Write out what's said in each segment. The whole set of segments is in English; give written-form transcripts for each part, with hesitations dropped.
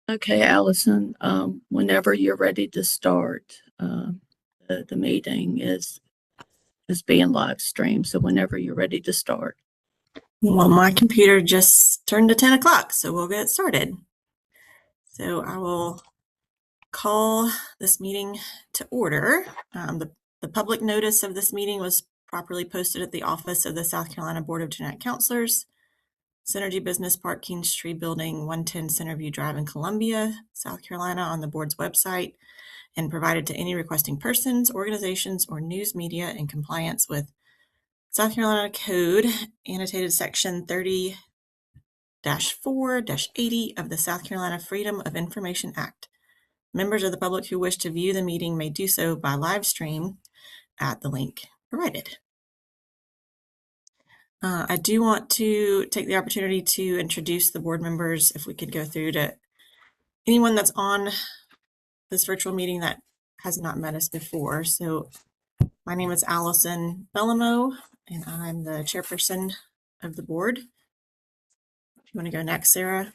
Okay, Allison, whenever you're ready to start, the meeting is being live streamed. So whenever you're ready to start. Well, my computer just turned to 10 o'clock, so we'll get started. So I will call this meeting to order. The public notice of this meeting was properly posted at the office of the South Carolina Board of Genetic Counselors, Synergy Business Park, Kingstree Building, 110 Centerview Drive in Columbia, South Carolina, on the board's website, and provided to any requesting persons, organizations, or news media in compliance with South Carolina Code, annotated section 30-4-80 of the South Carolina Freedom of Information Act. Members of the public who wish to view the meeting may do so by live stream at the link provided. I do want to take the opportunity to introduce the board members, if we could go through to anyone that's on this virtual meeting that has not met us before. So my name is Allison Bellamo, and I'm the chairperson of the board. If you want to go next, Sarah.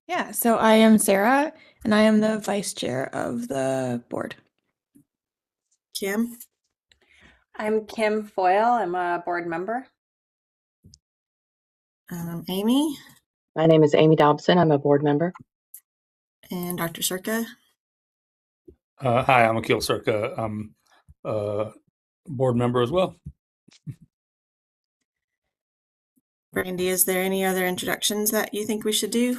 Yeah, so I am Sarah, and I am the vice chair of the board. Kim. I'm Kim Foyle. I'm a board member. Amy. My name is Amy Dobson. I'm a board member. And Dr. Circa. Hi, I'm Akil Circa. I'm a board member as well. Brandy, is there any other introductions that you think we should do?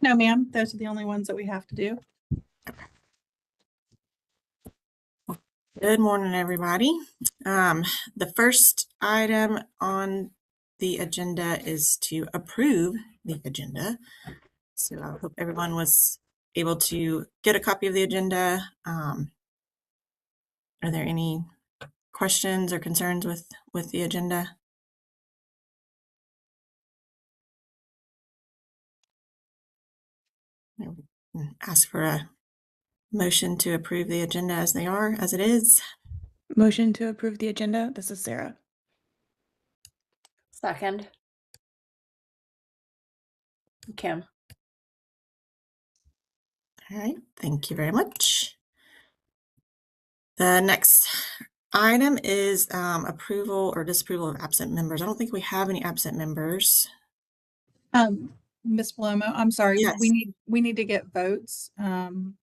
No, ma'am. Those are the only ones that we have to do. Okay. Good morning, everybody. The first item on the agenda is to approve the agenda. So I hope everyone was able to get a copy of the agenda. Are there any questions or concerns with the agenda? Ask for a motion to approve the agenda as it is. Motion to approve the agenda. This is Sarah. Second. Kim. All right, thank you very much. The next item is approval or disapproval of absent members. I don't think we have any absent members. Ms. Palomo, I'm sorry. Yes. We need to get votes from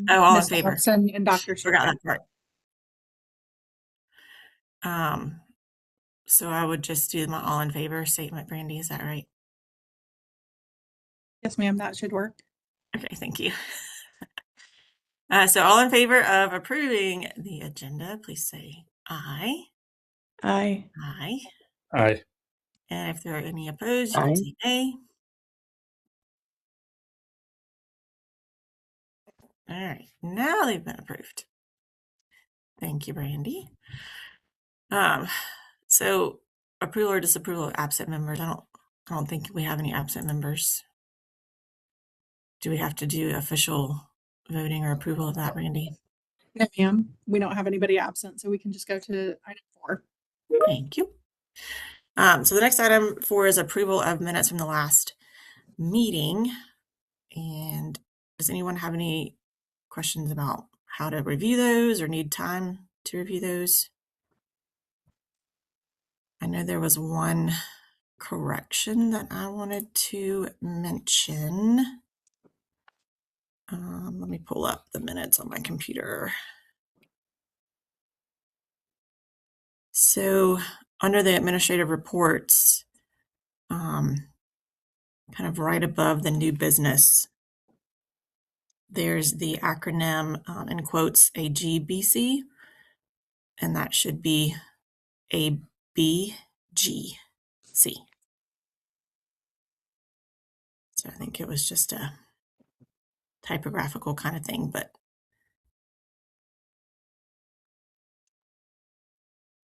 all in Ms. favor. Dobson and Dr. Forgot Circa. that part. So I would just do my all in favor statement, Brandy. Is that right? Yes, ma'am. That should work. Okay, thank you. So all in favor of approving the agenda, please say aye. Aye. Aye. Aye. And if there are any opposed, you can say nay. All right, now they've been approved. Thank you, Brandy. So approval or disapproval of absent members. I don't think we have any absent members. Do we have to do official voting or approval of that, Brandy? No, ma'am. We don't have anybody absent, so we can just go to item 4. Thank you. So the next item 4 is approval of minutes from the last meeting. And does anyone have any questions about how to review those or need time to review those? I know there was one correction that I wanted to mention. Let me pull up the minutes on my computer. So under the administrative reports, kind of right above the new business, there's the acronym, in quotes, AGBC, and that should be ABGC. So I think it was just a typographical kind of thing, but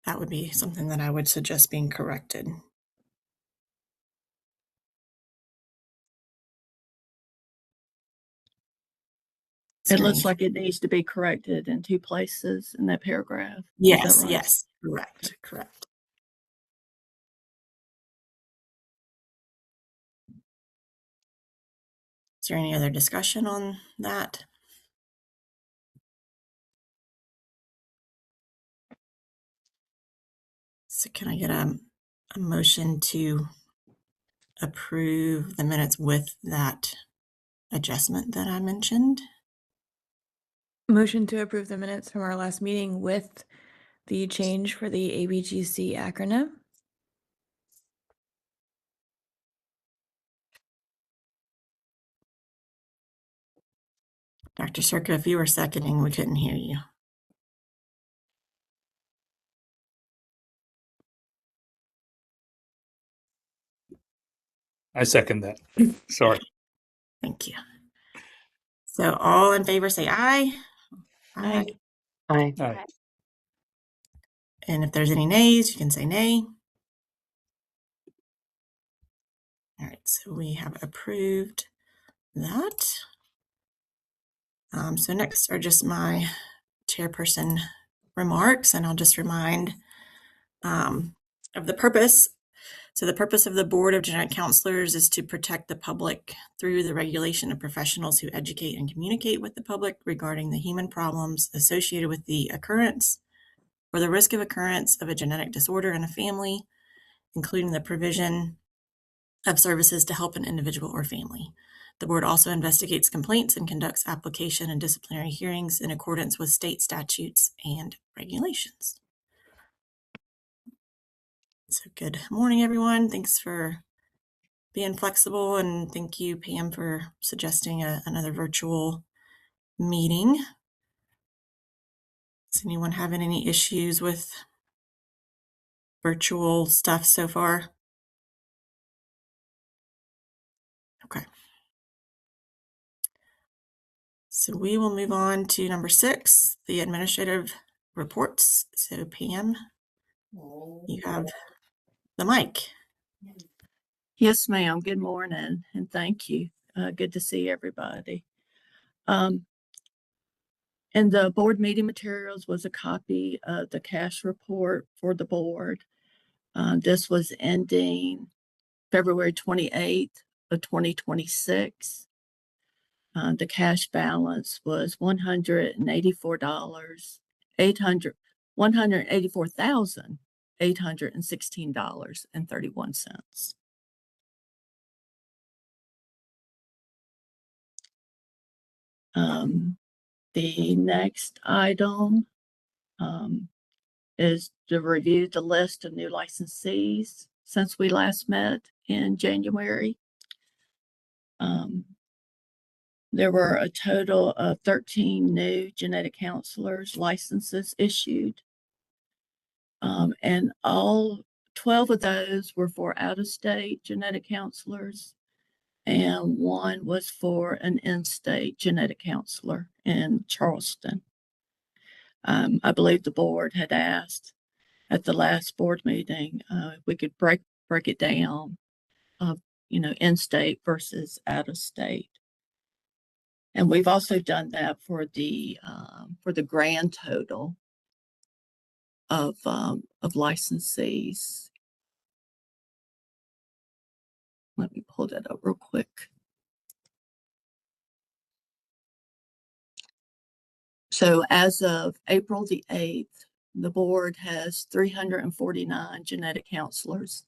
that would be something that I would suggest being corrected. It looks like it needs to be corrected in 2 places in that paragraph. Yes, right? yes, correct. Is there any other discussion on that? So can I get a motion to approve the minutes with that adjustment that I mentioned? Motion to approve the minutes from our last meeting with the change for the ABGC acronym. Dr. Circa, if you were seconding, we couldn't hear you. I second that. Sorry. Thank you. So all in favor say aye. Aye. Aye. Aye. And if there's any nays, you can say nay. All right, so we have approved that. So next are just my chairperson remarks, and I'll just remind of the purpose. So the purpose of the Board of Genetic Counselors is to protect the public through the regulation of professionals who educate and communicate with the public regarding the human problems associated with the occurrence or the risk of occurrence of a genetic disorder in a family, including the provision of services to help an individual or family. The board also investigates complaints and conducts application and disciplinary hearings in accordance with state statutes and regulations. So good morning, everyone. Thanks for being flexible, and thank you, Pam, for suggesting another virtual meeting. Does anyone have any issues with virtual stuff so far? Okay. So we will move on to number 6, the administrative reports. So Pam, you have the mic. Yes, ma'am. Good morning, and thank you. Good to see everybody. In the board meeting materials was a copy of the cash report for the board. This was ending February 28th of 2026. The cash balance was $184,816.31. The next item is to review the list of new licensees since we last met in January. There were a total of 13 new genetic counselors licenses issued. And all 12 of those were for out-of-state genetic counselors, and 1 was for an in-state genetic counselor in Charleston. I believe the board had asked at the last board meeting if we could break it down of in-state versus out-of-state. And we've also done that for the grand total of licensees. Let me pull that up real quick. So as of April the 8th, the board has 349 genetic counselors.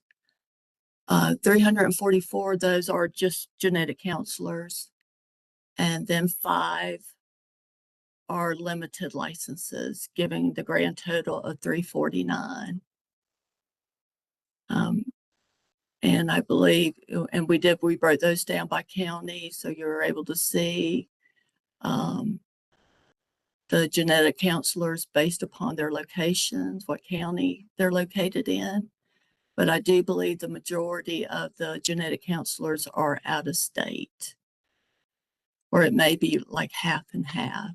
344 of those are just genetic counselors, and then 5 are limited licenses, giving the grand total of 349. And I believe, and we broke those down by county, so you're able to see the genetic counselors based upon their locations, what county they're located in. But I do believe the majority of the genetic counselors are out of state, or it may be like half and half,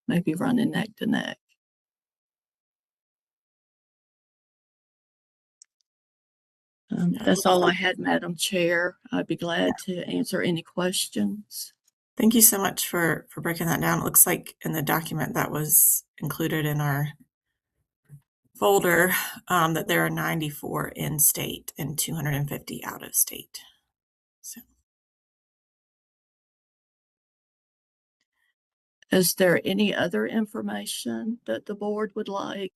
maybe running neck to neck. That's all I had, Madam Chair. I'd be glad to answer any questions. Thank you so much for breaking that down. It looks like in the document that was included in our folder that there are 94 in-state and 250 out-of-state. So Is there any other information that the board would like?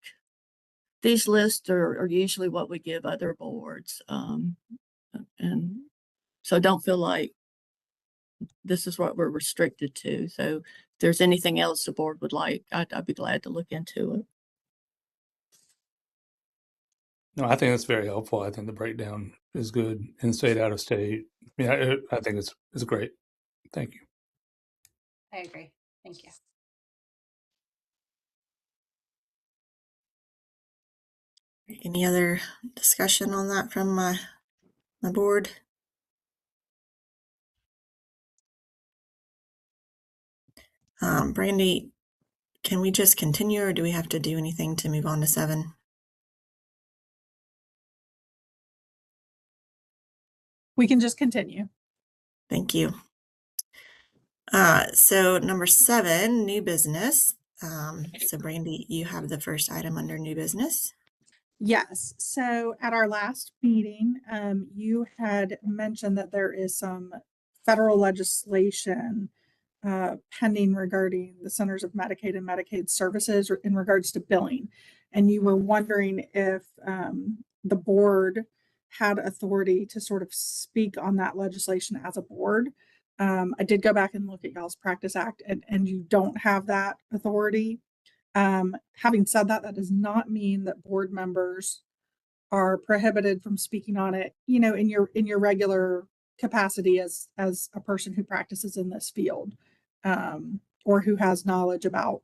These lists are usually what we give other boards. And so don't feel like this is what we're restricted to. So if there's anything else the board would like, I'd be glad to look into it. No, I think that's very helpful. I think the breakdown is good. In state, out of state. Yeah, I think it's great. Thank you. I agree. Thank you. Any other discussion on that from my board? Brandy, can we just continue or do we have to do anything to move on to 7? We can just continue. Thank you. So number 7, new business. So Brandy, you have the first item under new business. Yes. So at our last meeting, you had mentioned that there is some federal legislation pending regarding the Centers of Medicaid and Medicaid Services in regards to billing. And you were wondering if the board had authority to sort of speak on that legislation as a board. I did go back and look at y'all's Practice Act, and you don't have that authority. Having said that, that does not mean that board members are prohibited from speaking on it, you know, in your regular capacity as a person who practices in this field, or who has knowledge about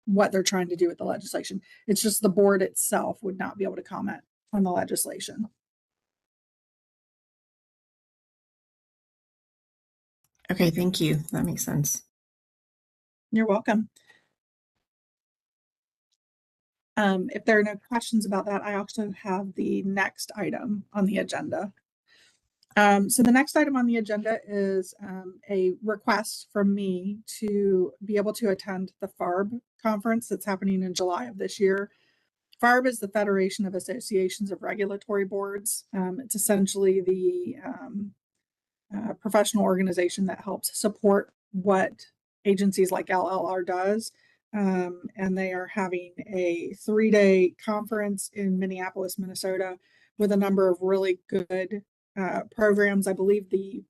what they're trying to do with the legislation. It's just the board itself would not be able to comment on the legislation. Okay, thank you. That makes sense. You're welcome. If there are no questions about that, I also have the next item on the agenda. So the next item on the agenda is a request from me to be able to attend the FARB conference that's happening in July of this year. FARB is the Federation of Associations of Regulatory Boards. It's essentially the professional organization that helps support what agencies like LLR does. And they are having a 3-day conference in Minneapolis, Minnesota, with a number of really good programs. I believe the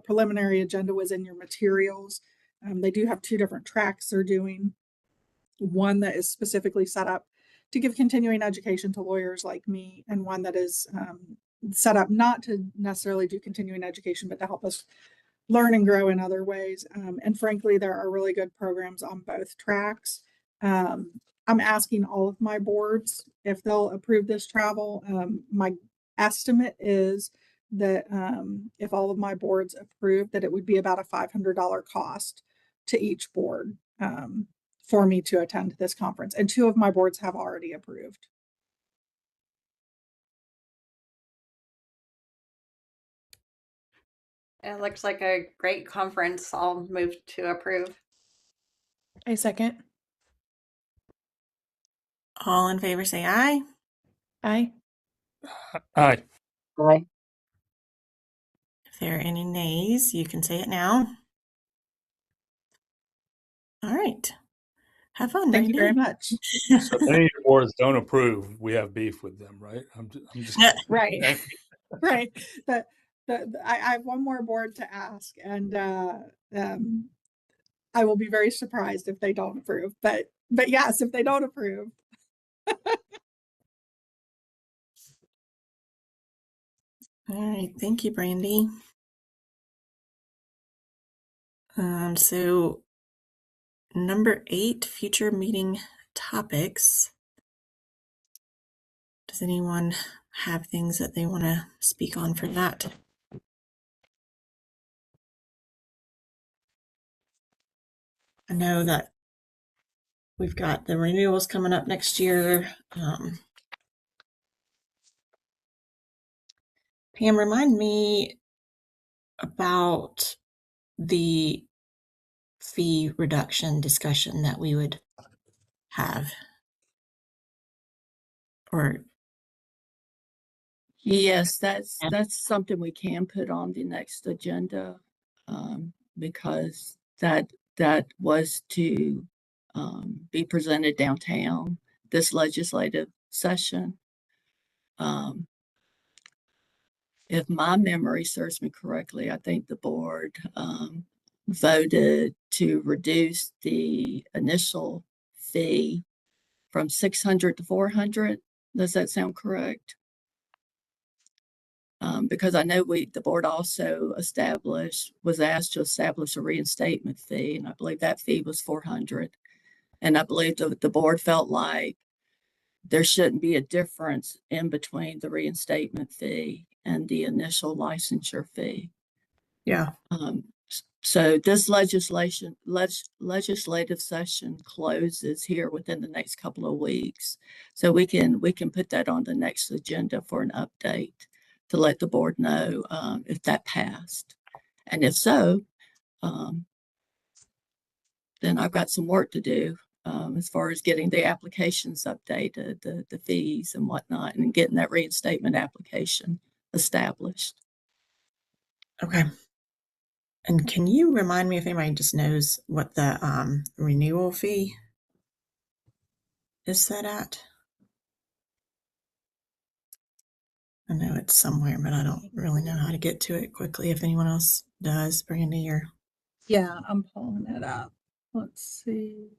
preliminary agenda was in your materials. They do have 2 different tracks they're doing. One that is specifically set up to give continuing education to lawyers like me, and one that is set up not to necessarily do continuing education, but to help us learn and grow in other ways. And frankly, there are really good programs on both tracks. I'm asking all of my boards if they'll approve this travel. My estimate is that if all of my boards approve, that it would be about a $500 cost to each board for me to attend this conference. And 2 of my boards have already approved. It looks like a great conference. I'll move to approve. I second. All in favor say aye. Aye. Aye. Aye. If there are any nays, you can say it now. All right. Have fun. Thank you very Brandy. much. So if any of your boards don't approve, we have beef with them, right? I'm just Right. okay. Right. I have one more board to ask, and I will be very surprised if they don't approve. But yes, if they don't approve. All right. Thank you, Brandy. So number 8, future meeting topics. Does anyone have things that they want to speak on for that? I know that we've got the renewals coming up next year. Pam, remind me about the fee reduction discussion that we would have. Or Yes, that's something we can put on the next agenda, because that that was to be presented downtown this legislative session. If my memory serves me correctly, I think the board voted to reduce the initial fee from 600 to 400. Does that sound correct? Because I know the board also was asked to establish a reinstatement fee, and I believe that fee was 400. And I believe the board felt like there shouldn't be a difference in between the reinstatement fee and the initial licensure fee. Yeah. So this legislative session closes here within the next couple of weeks. So we can put that on the next agenda for an update to let the board know if that passed. And if so, then I've got some work to do as far as getting the applications updated, the fees and whatnot, and getting that reinstatement application established. Okay. And can you remind me if anybody just knows what the renewal fee is set at? I know it's somewhere, but I don't really know how to get to it quickly. If anyone else does, Brandy or Yeah, I'm pulling it up. Let's see.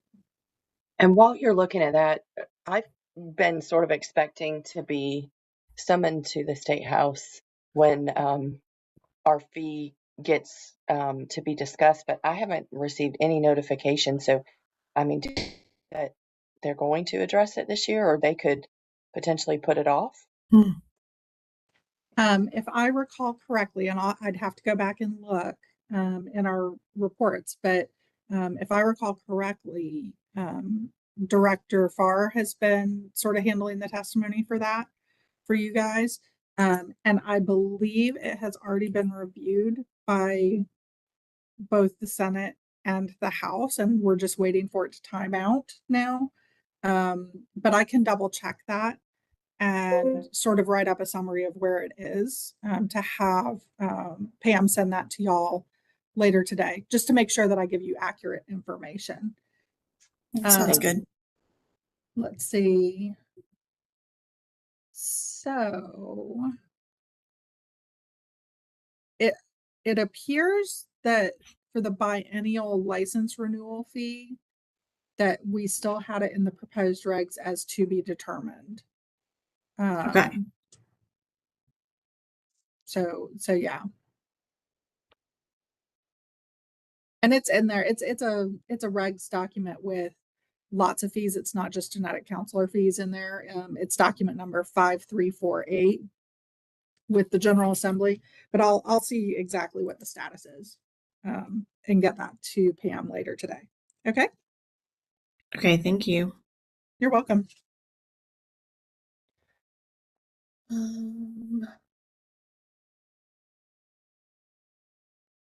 And while you're looking at that, I've been sort of expecting to be summoned to the State House when our fee gets to be discussed, but I haven't received any notification. So, I mean, that they're going to address it this year, or they could potentially put it off. If I recall correctly, and I'd have to go back and look in our reports, but if I recall correctly, Director Farr has been sort of handling the testimony for that for you guys. And I believe it has already been reviewed by both the Senate and the House, and we're just waiting for it to time out now. But I can double check that and sort of write up a summary of where it is to have Pam send that to y'all later today, just to make sure that I give you accurate information. sounds good. Let's see. So it appears that for the biennial license renewal fee, that we still had it in the proposed regs as to be determined. Okay. So yeah. And it's in there. It's a regs document with lots of fees. It's not just genetic counselor fees in there. It's document number 5348 with the General Assembly, but I'll see exactly what the status is and get that to Pam later today. Okay. Okay. Thank you. You're welcome.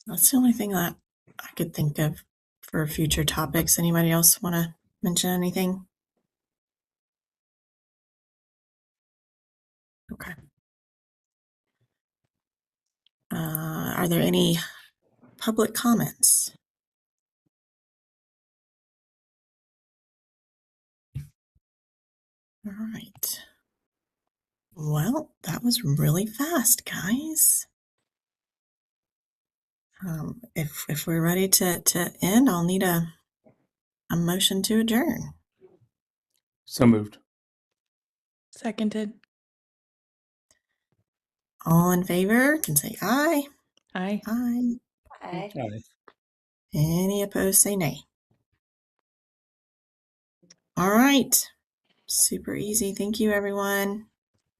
That's the only thing that I could think of for future topics. Anybody else want to mention anything? Okay. Are there any public comments? All right. Well, that was really fast, guys. If we're ready to end, I'll need a motion to adjourn. So moved. Seconded. All in favor can say aye. Aye. Aye. Bye. Aye. Any opposed, say nay. All right. Super easy. Thank you, everyone.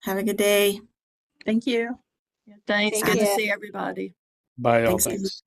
Have a good day. Thank you. Thanks. Thank Good to you. see everybody. Bye, all. Thanks. Thanks.